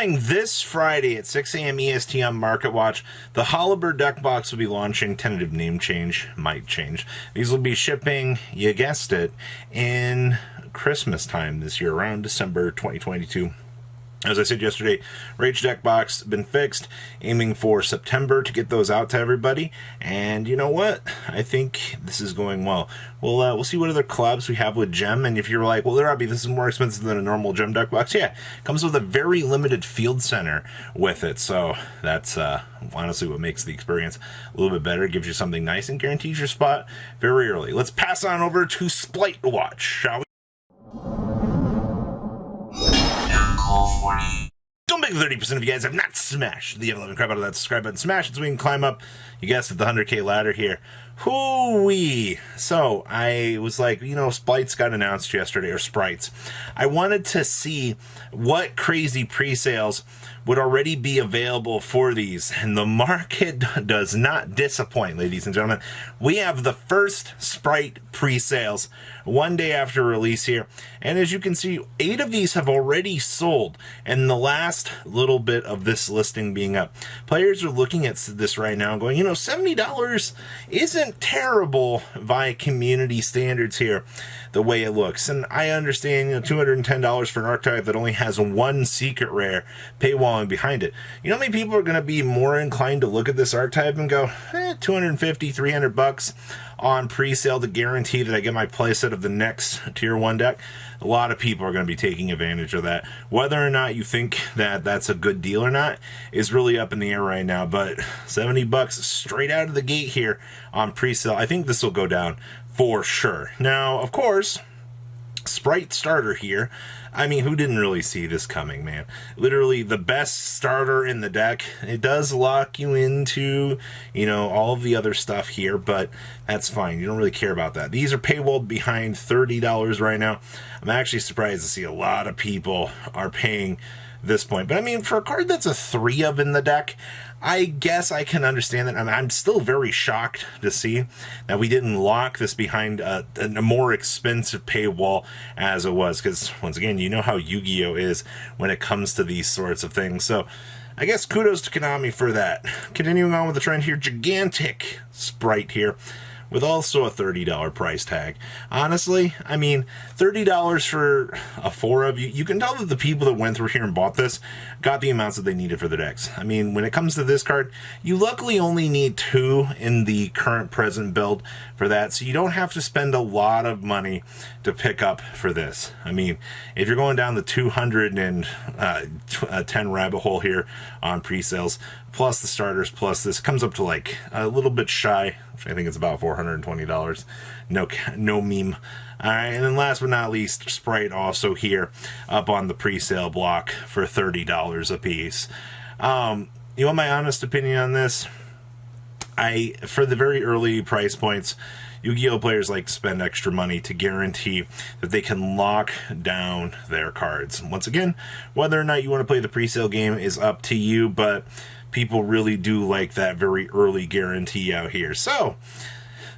Starting this Friday at 6 a.m. EST on Market Watch, the Holliber deck box will be launching. Tentative name change, might change. These will be shipping, you guessed it, in Christmas time this year, around December 2022. As I said yesterday, Rage deck box been fixed, aiming for September to get those out to everybody. And you know what? I think this is going well. We'll see what other collabs we have with Gem. And if you're like, well, Robbie, this is more expensive than a normal Gem deck box. Yeah, it comes with a very limited field center with it. So that's honestly what makes the experience a little bit better. It gives you something nice and guarantees your spot very early. Let's pass on over to Spright Watch, shall we? Don't make 30% of you guys have not smashed the F11 crap out of that subscribe button. Smash it so we can climb up, you guessed it, the 100K ladder here. Hoo-wee! So, I was like, you know, Sprights got announced yesterday, or Sprights. I wanted to see what crazy pre-sales would already be available for these, and the market does not disappoint, ladies and gentlemen. We have the first Spright pre-sales one day after release here, and as you can see, 8 of these have already sold, and the last little bit of this listing being up. Players are looking at this right now and going, you know, $70 isn't terrible by community standards here, the way it looks. And I understand, you know, $210 for an archetype that only has one secret rare paywalling behind it. You know how many people are going to be more inclined to look at this archetype and go, $250, $300 on pre-sale to guarantee that I get my playset of the next tier 1 deck? A lot of people are going to be taking advantage of that. Whether or not you think that that's a good deal or not is really up in the air right now, but $70 straight out of the gate here on pre-sale. I think this will go down for sure. Now, of course, Spright starter here. I mean, who didn't really see this coming, man? Literally the best starter in the deck. It does lock you into, you know, all of the other stuff here, but that's fine. You don't really care about that. These are paywalled behind $30 right now. I'm actually surprised to see a lot of people are paying this point. But I mean, for a card that's a 3 of in the deck, I guess I can understand that. I'm still very shocked to see that we didn't lock this behind a more expensive paywall as it was. Because, once again, you know how Yu-Gi-Oh! Is when it comes to these sorts of things. So, I guess kudos to Konami for that. Continuing on with the trend here, gigantic Spright here, with also a $30 price tag. Honestly, I mean, $30 for a 4 of you can tell that the people that went through here and bought this got the amounts that they needed for their decks. I mean, when it comes to this card, you luckily only need 2 in the current present build for that, so you don't have to spend a lot of money to pick up for this. I mean, if you're going down the 210 rabbit hole here on pre-sales, plus the starters, plus this, comes up to like a little bit shy, which I think it's about $420. No meme. All right, and then last but not least, Spright also here up on the pre-sale block for $30 a piece. You want my honest opinion on this? For the very early price points, Yu-Gi-Oh! Players like to spend extra money to guarantee that they can lock down their cards. Once again, whether or not you want to play the pre-sale game is up to you, but people really do like that very early guarantee out here. So,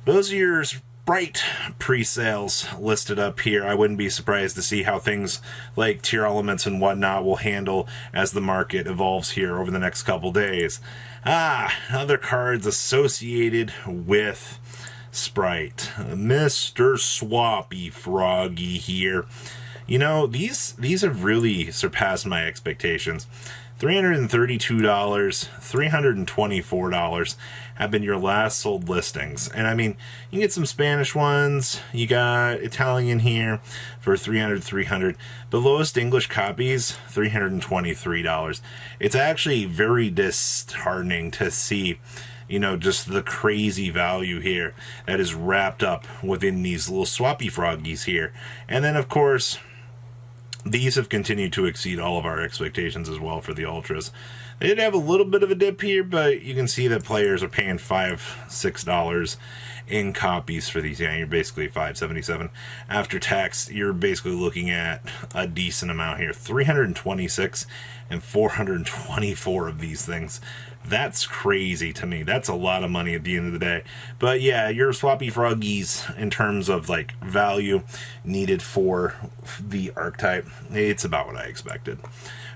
those are your Spright pre-sales listed up here. I wouldn't be surprised to see how things like tier elements and whatnot will handle as the market evolves here over the next couple days. Other cards associated with Spright. Mr. Swappy Froggy here. You know, these have really surpassed my expectations. $332, $324 have been your last sold listings. And I mean, you get some Spanish ones, you got Italian here for $300. The lowest English copies, $323. It's actually very disheartening to see, you know, just the crazy value here that is wrapped up within these little swappy froggies here. And then, of course, these have continued to exceed all of our expectations as well for the Ultras. They did have a little bit of a dip here, but you can see that players are paying $5, $6 in copies for these. Yeah, you're basically $5.77 after tax. You're basically looking at a decent amount here. 326 and 424 of these things That's crazy to me. That's a lot of money at the end of the day. But yeah, your swappy froggies in terms of like value needed for the archetype, it's about what I expected.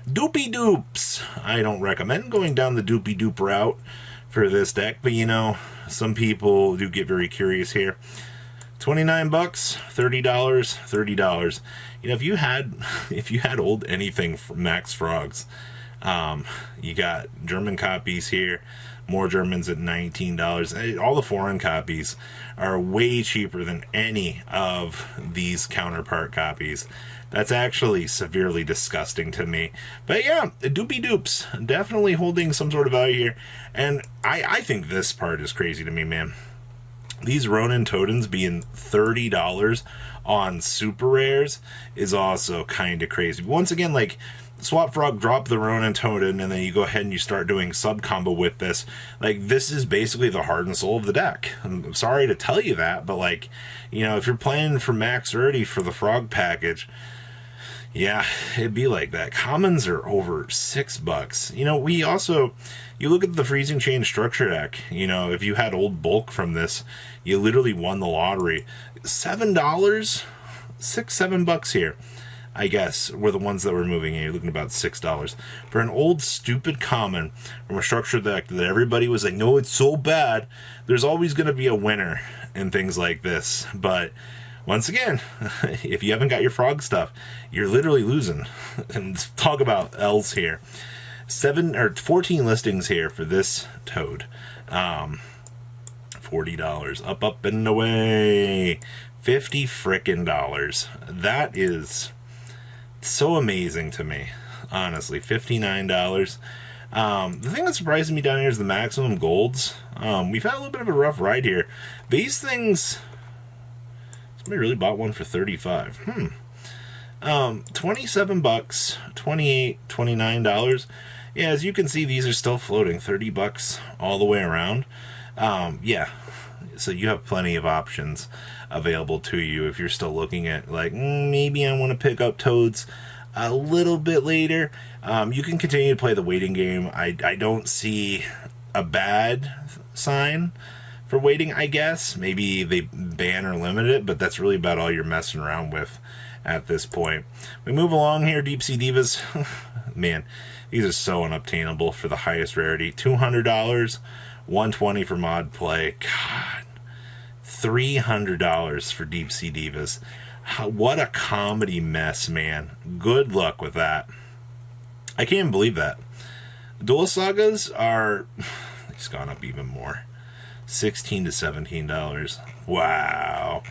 Doopy doops. I don't recommend going down the doopy doop route for this deck, but you know, some people do get very curious here. 29 bucks, $30, $30. You know, if you had old anything from Max Frogs, you got German copies here, more Germans at $19. All the foreign copies are way cheaper than any of these counterpart copies. That's actually severely disgusting to me. But yeah, doopy doops, definitely holding some sort of value here. And I think this part is crazy to me, man. These Ronin Totens being $30 on super rares is also kind of crazy. But once again, like, Swap Frog, drop the Ronin Toten, and then you go ahead and you start doing sub combo with this. Like, this is basically the heart and soul of the deck. I'm sorry to tell you that, but like, you know, if you're playing for max rarity for the Frog package, yeah, it'd be like that. Commons are over $6. You know, we also, you look at the Freezing Chain structure deck, you know, if you had old bulk from this, you literally won the lottery. $7, $6-7 here, I guess, were the ones that were moving in. You're looking about $6 for an old stupid common from a structure deck that everybody was like, no, it's so bad. There's always going to be a winner in things like this, but once again, if you haven't got your frog stuff, you're literally losing. And talk about L's here. 14 listings here for this toad. $40. Up and away. $50 frickin' dollars. That is so amazing to me. Honestly, $59. The thing that surprises me down here is the maximum golds. We've had a little bit of a rough ride here. These things, somebody really bought one for $35. $27, $28, $29. Yeah, as you can see, these are still floating $30 all the way around. Yeah, so you have plenty of options available to you if you're still looking at like, maybe I want to pick up toads a little bit later. You can continue to play the waiting game. I don't see a bad sign for waiting, I guess. Maybe they ban or limit it, but that's really about all you're messing around with at this point. We move along here. Deep Sea Divas. Man, these are so unobtainable for the highest rarity. $200, $120 for mod play. God, $300 for Deep Sea Divas. What a comedy mess, man. Good luck with that. I can't even believe that. Duel Sagas are... It's gone up even more. $16 to $17. Wow.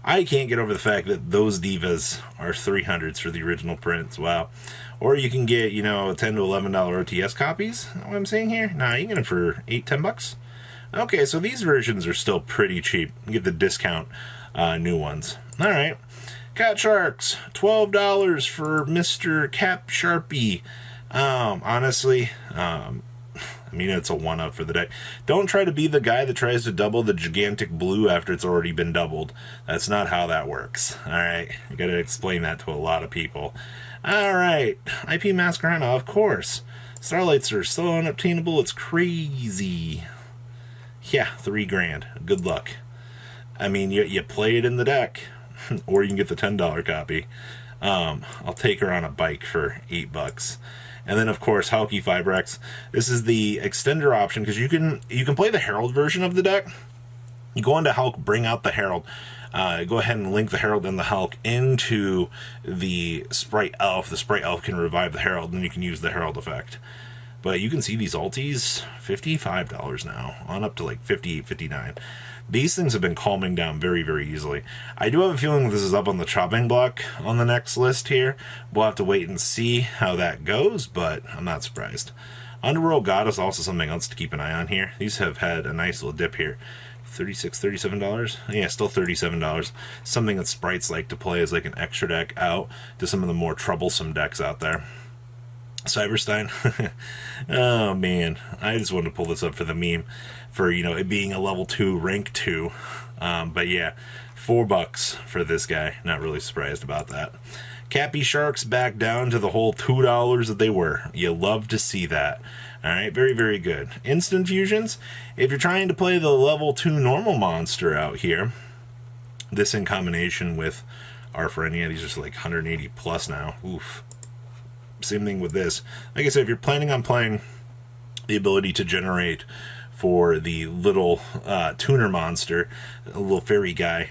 I can't get over the fact that those divas are 300s for the original prints. Wow. Or you can get, you know, $10 to $11 OTS copies. Is that what I'm saying here? Nah, you can get them for $8-10. Okay, so these versions are still pretty cheap. You get the discount new ones. All right. Cat Sharks, $12 for Mr. Cap Sharpie. Honestly, I mean, it's a one-up for the deck. Don't try to be the guy that tries to double the gigantic blue after it's already been doubled. That's not how that works. All right, you got to explain that to a lot of people. All right, IP Masquerana, of course. Starlights are so unobtainable, it's crazy. Yeah, $3,000. Good luck. I mean, you play it in the deck, or you can get the $10 copy. I'll take her on a bike for $8. And then, of course, Halki Fibrex. This is the extender option, because you can play the Herald version of the deck. You go into Hulk, bring out the Herald. Go ahead and link the Herald and the Hulk into the Spright Elf. The Spright Elf can revive the Herald, and you can use the Herald effect. But you can see these alties, $55 now, on up to like $58, $59. These things have been calming down very, very easily. I do have a feeling this is up on the chopping block on the next list here. We'll have to wait and see how that goes, but I'm not surprised. Underworld Goddess, also something else to keep an eye on here. These have had a nice little dip here. $36, $37? Yeah, still $37. Something that Sprites like to play as like an extra deck out to some of the more troublesome decks out there. Cyberstein. Oh man, I just wanted to pull this up for the meme for, you know, it being a level 2 rank 2. But yeah, $4 for this guy. Not really surprised about that. Cappy Sharks back down to the whole $2 that they were. You love to see that. Alright, very, very good. Instant fusions, if you're trying to play the level 2 normal monster out here, this in combination with our friend, yeah, these are like 180 plus now. Oof. Same thing with this. Like I said, if you're planning on playing the ability to generate for the little tuner monster, a little fairy guy,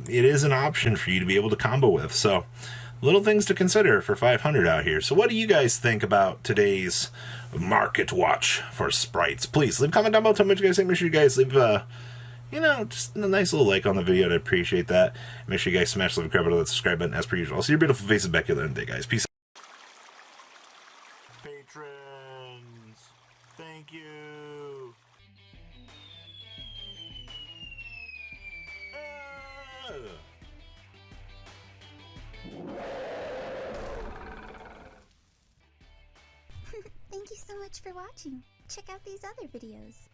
it is an option for you to be able to combo with. So, little things to consider for 500 out here. So what do you guys think about today's market watch for sprites? Please leave a comment down below. Tell me what you guys think. Make sure you guys leave just a nice little like on the video. I'd appreciate that. Make sure you guys smash the crap out of that subscribe button as per usual. I'll see your beautiful faces back here in the day, guys. Peace out. Patrons, thank you. Thank you so much for watching. Check out these other videos.